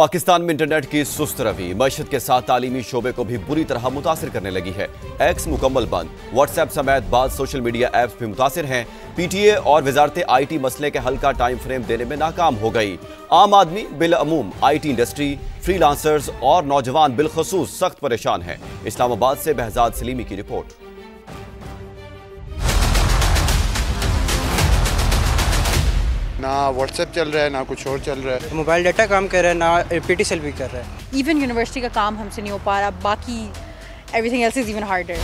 पाकिस्तान में इंटरनेट की सुस्त रवि मईशत के साथ तालीमी शोबे को भी बुरी तरह मुतासिर करने लगी है। एक्स मुकम्मल बंद, व्हाट्सएप समेत बाद सोशल मीडिया ऐप्स भी मुतासिर हैं। पीटीए और वजारत आईटी मसले के हल का टाइम फ्रेम देने में नाकाम हो गई। आम आदमी बिलअमूम, आईटी इंडस्ट्री, फ्रीलांसर्स और नौजवान बिलखसूस सख्त परेशान हैं। इस्लामाबाद से बहजाद सलीमी की रिपोर्ट। ना व्हाट्सएप चल रहा है, ना कुछ और चल रहा है। मोबाइल डाटा काम कर रहा है, ना पीटीसीएल भी कर रहा है। इवन यूनिवर्सिटी का काम हमसे नहीं हो पा रहा, बाकी everything else is even harder.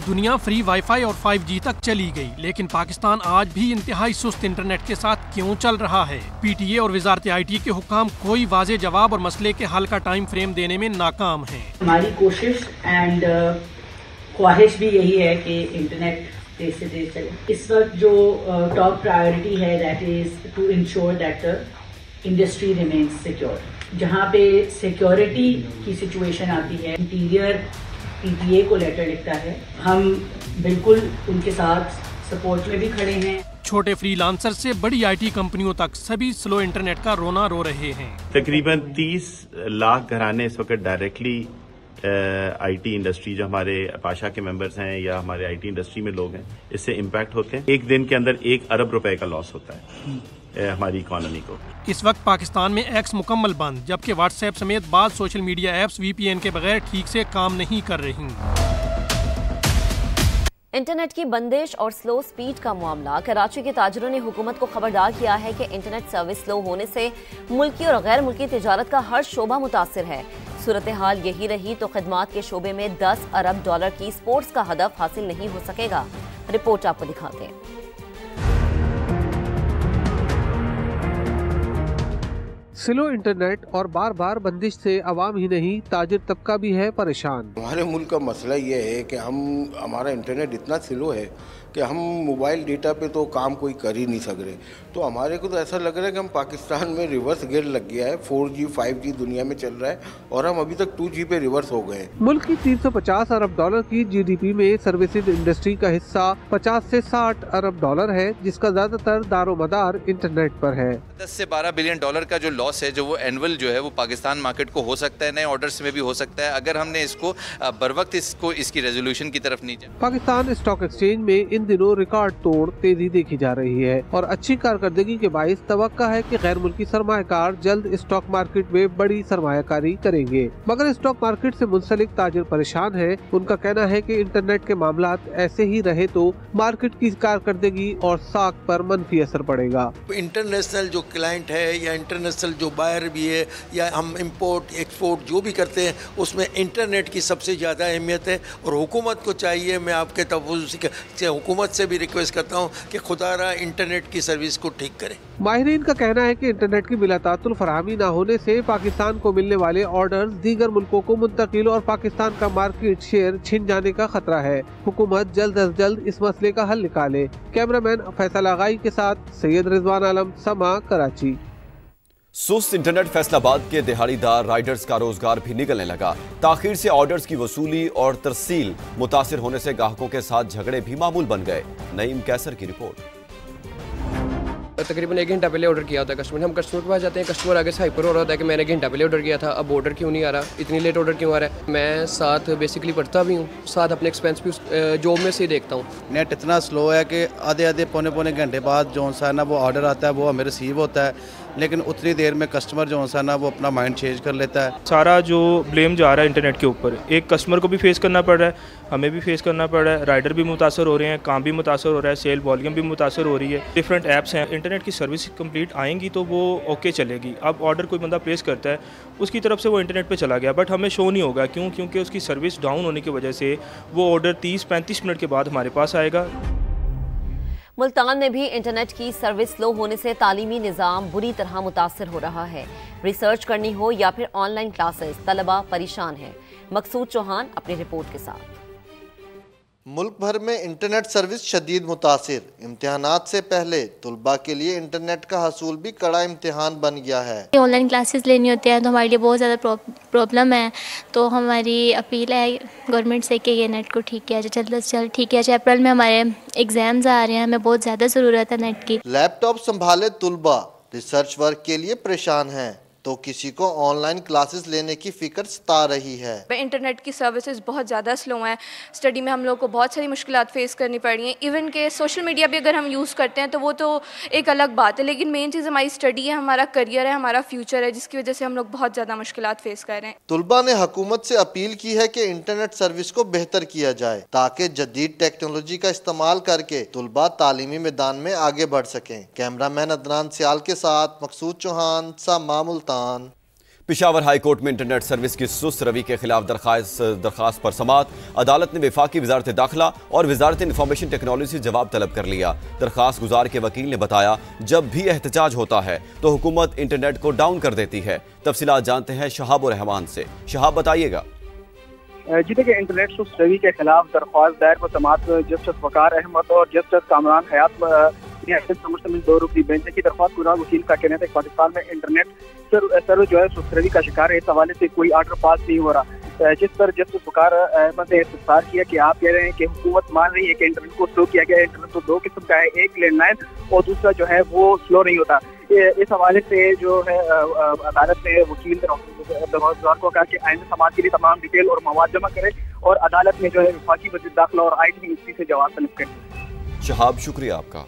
दुनिया फ्री वाईफाई और 5G तक चली गई, लेकिन पाकिस्तान आज भी इंतहाई सुस्त इंटरनेट के साथ क्यों चल रहा है? पीटीए और वजारत आईटी के हुक्काम कोई वाज़ेह जवाब और मसले के हल का टाइम फ्रेम देने में नाकाम हैं। हमारी कोशिश एंड ख्वाहिश भी यही है कि इंटरनेट तेज से तेज चले। इस वक्त जो टॉप प्रायोरिटी है that is to ensure that the industry remains secure. जहाँ पे सिक्योरिटी की सिचुएशन आती है, इंटीरियर पीटीए को लेटर लिखता है, हम बिल्कुल उनके साथ सपोर्ट में भी खड़े हैं। छोटे फ्रीलांसर से बड़ी आईटी कंपनियों तक सभी स्लो इंटरनेट का रोना रो रहे हैं। तकरीबन 30 लाख घराने इस वक्त डायरेक्टली आईटी इंडस्ट्री, जो हमारे पाशा के मेंबर्स हैं या हमारे आईटी इंडस्ट्री में लोग हैं, इससे इम्पैक्ट होते हैं। एक दिन के अंदर 1 अरब रुपए का लॉस होता है हमारी इकोनॉमी को। इस वक्त पाकिस्तान में एक्स मुकम्मल बंद, जबकि व्हाट्सएप समेत बाद सोशल मीडिया ऐप्स VPN के बगैर ठीक से काम नहीं कर रही। इंटरनेट की बंदिश और स्लो स्पीड का मामला। कराची के ताजरों ने हुकूमत को खबरदार किया है कि इंटरनेट सर्विस स्लो होने से मुल्की और गैर मुल्की तिजारत का हर शोबा मुतासिर है। सूरत हाल यही रही तो खदमात के शोबे में 10 अरब डॉलर की स्पोर्ट्स का हदफ हासिल नहीं हो सकेगा। रिपोर्ट आपको दिखाते हैं। स्लो इंटरनेट और बार बार बंदिश से आवाम ही नहीं ताजिर तबका भी है परेशान। हमारे मुल्क का मसला ये है कि हमारा इंटरनेट इतना स्लो है कि हम मोबाइल डेटा पे तो काम कोई कर ही नहीं सक रहे। तो हमारे को तो ऐसा लग रहा है कि हम पाकिस्तान में रिवर्स गियर लग गया है। 4G 5G दुनिया में चल रहा है और हम अभी तक 2G पे रिवर्स हो गए। मुल्क की 350 अरब डॉलर की GDP में सर्विसेज इंडस्ट्री का हिस्सा 50 से 60 अरब डॉलर है, जिसका ज्यादातर दारोमदार इंटरनेट पर है। 10 से 12 बिलियन डॉलर का जो लॉस है, जो वो एनुअल जो है वो पाकिस्तान मार्केट को हो सकता है, नए ऑर्डर्स में भी हो सकता है, अगर हमने इसको बर वक्त इसकी रेजोल्यूशन की तरफ नहीं जाए। पाकिस्तान स्टॉक एक्सचेंज में इन दिनों रिकॉर्ड तोड़ तेजी देखी जा रही है और अच्छी कारकर्दगी के बाइस तवक्का है कि गैर मुल्की सरमायाकार जल्द स्टॉक मार्केट में बड़ी सरमायाकारी करेंगे। मगर स्टॉक मार्केट से मुंसलिक ताजिर परेशान है। उनका कहना है कि इंटरनेट के मामलात ऐसे ही रहे तो मार्केट की कारकर्दगी और साख पर मनफी असर पड़ेगा। इंटरनेशनल जो क्लाइंट है या इंटरनेशनल जो बायर भी है या हम इंपोर्ट एक्सपोर्ट जो भी करते हैं, उसमें इंटरनेट की सबसे ज़्यादा अहमियत है। और हुकूमत को चाहिए, मैं आपके तवज्जो से हुकूमत से भी रिक्वेस्ट करता हूँ कि खुदारा इंटरनेट की सर्विस को ठीक करें। माहिरीन का कहना है कि इंटरनेट की बिलातातुल फराहमी न होने से पाकिस्तान को मिलने वाले ऑर्डर्स दीगर मुल्कों को मुंतकिल और पाकिस्तान का मार्केट शेयर छिन जाने का खतरा है। हुकूमत जल्द अज जल्द इस मसले का हल निकाले। कैमरामैन फैसल आगाई के साथ सैयद रिजवान आलम, समा, कराची। सुस्त इंटरनेट फैसलाबाद के दिहाड़ीदार राइडर्स का रोजगार भी निकलने लगा। ताखीर से ऑर्डर्स की वसूली और तरसील मुतासिर होने से ग्राहकों के साथ झगड़े भी मामूल बन गए। नईम कैसर की रिपोर्ट। तकरीबन 1 घंटा पहले ऑर्डर किया था कस्टमर। हम कस्टमर के पास जाते हैं, कस्टमर आगे से हाइपर हो रहा होता है कि मैंने 1 घंटा पहले ऑर्डर किया था, अब ऑर्डर क्यों नहीं आ रहा, इतनी लेट ऑर्डर क्यों आ रहा है। मैं साथ बेसिकली पढ़ता भी हूँ, साथ अपने एक्सपेंस भी जॉब में से ही देखता हूँ। नेट इतना स्लो है कि आधे पौने घंटे बाद जो सा ना वो ऑर्डर आता है वो हमें रिसीव होता है, लेकिन उतनी देर में कस्टमर जो सा ना वो अपना माइंड चेंज कर लेता है। सारा जो ब्लेम जा रहा है इंटरनेट के ऊपर, एक कस्टमर को भी फेस करना पड़ रहा है, हमें भी फेस करना पड़ रहा है, राइडर भी मुतासर हो रहे हैं, काम भी मुतासर हो रहा है, सेल वॉल्यूम भी मुतासर हो रही है। डिफरेंट ऐप्स हैं, इंटरनेट की सर्विस कंप्लीट आएंगी तो वो ओके चलेगी। अब ऑर्डर कोई बंदा प्लेस करता है, उसकी तरफ से वो इंटरनेट पे चला गया, बट हमें शो नहीं होगा। क्यों? क्योंकि उसकी सर्विस डाउन होने की वजह से वो ऑर्डर 30-35 मिनट के बाद हमारे पास आएगा। मुल्तान में भी इंटरनेट की सर्विस स्लो होने से तालीमी निज़ाम बुरी तरह मुतासर हो रहा है। रिसर्च करनी हो या फिर ऑनलाइन क्लासेस, तलबा परेशान हैं। मकसूद चौहान अपनी रिपोर्ट के साथ। मुल्क भर में इंटरनेट सर्विस शदीद मुतासिर। इम्तिहानात से पहले तुलबा के लिए इंटरनेट का हसूल भी कड़ा इम्तिहान बन गया है। ऑनलाइन क्लासेस लेनी होती हैं तो हमारे लिए बहुत ज़्यादा प्रॉब्लम है। तो हमारी अपील है गवर्नमेंट से कि ये नेट को ठीक किया जाए, जल्द से जल्द ठीक किया जाए। अप्रैल में हमारे एग्ज़ाम्स आ रहे हैं, हमें बहुत ज़्यादा ज़रूरत है नेट की। लैपटॉप संभाले तुलबा रिसर्च वर्क के लिए परेशान हैं। तो किसी को ऑनलाइन क्लासेस लेने की फिक्र सता रही है। इंटरनेट की सर्विसेज बहुत ज़्यादा स्लो हैं, स्टडी में हम लोग को बहुत सारी मुश्किलात फेस करनी पड़ रही हैं। इवन के सोशल मीडिया भी अगर हम यूज़ करते हैं तो वो तो एक अलग बात है, लेकिन मेन चीज़ हमारी स्टडी है, हमारा करियर है, हमारा फ्यूचर है, जिसकी वजह से हम लोग बहुत ज़्यादा मुश्किलात फेस कर रहे हैं। तुलबा ने हुकूमत से अपील की है कि इंटरनेट सर्विस को बेहतर किया जाए ताकि जदीद टेक्नोलॉजी का इस्तेमाल करके तुलबा तालीमी मैदान में आगे बढ़ सकें। कैमरामैन अदनान सियाल के साथ मकसूद चौहान, सामा मुल्तान। पेशावर हाई कोर्ट में इंटरनेट सर्विस की सुस्त रवि के खिलाफ दरखास्त पर समाअत। अदालत ने वफाकी वजारत दाखिला और वजारत इंफॉर्मेशन टेक्नोलॉजी से जवाब तलब कर लिया। दरखास्त गुजार के वकील ने बताया, जब भी एहतजाज होता है तो हुकूमत इंटरनेट को डाउन कर देती है। तफसीलात जानते हैं शहाब रहमान से। शहाब, बताइएगा। जी देखिए, इंटरनेट सुस्त रवि के खिलाफ दरख्वास्त दायर पर समाअत जस्टिस वकार अहमद और जस्टिस कामरान हयात दो रुकनी बेंच की दरख्वास्त गुजार वकील का कहना है कि पाकिस्तान में इंटरनेट सर्विस जो है सुस्त रवि का शिकार है। इस हवाले से कोई आर्डर पास नहीं हो रहा, जिस पर जस्टिस वकार अहमद ने इस्तफसार किया कि आप कह रहे हैं कि हुकूमत मान रही है कि इंटरनेट को स्लो किया गया है। इंटरनेट तो दो किस्म का है, एक लैंडलाइन और दूसरा जो है वो स्लो नहीं होता। इस हवाले से जो है अदालत ने वकील दरख्वास्तदार को कहा कि आइंदा समाअत के लिए तमाम डिटेल और मवाद जमा करे और अदालत में जो है वफाकी वज़ीर दाखिला और IT मिनिस्ट्री से जवाब तलब करे। शहाब, शुक्रिया आपका।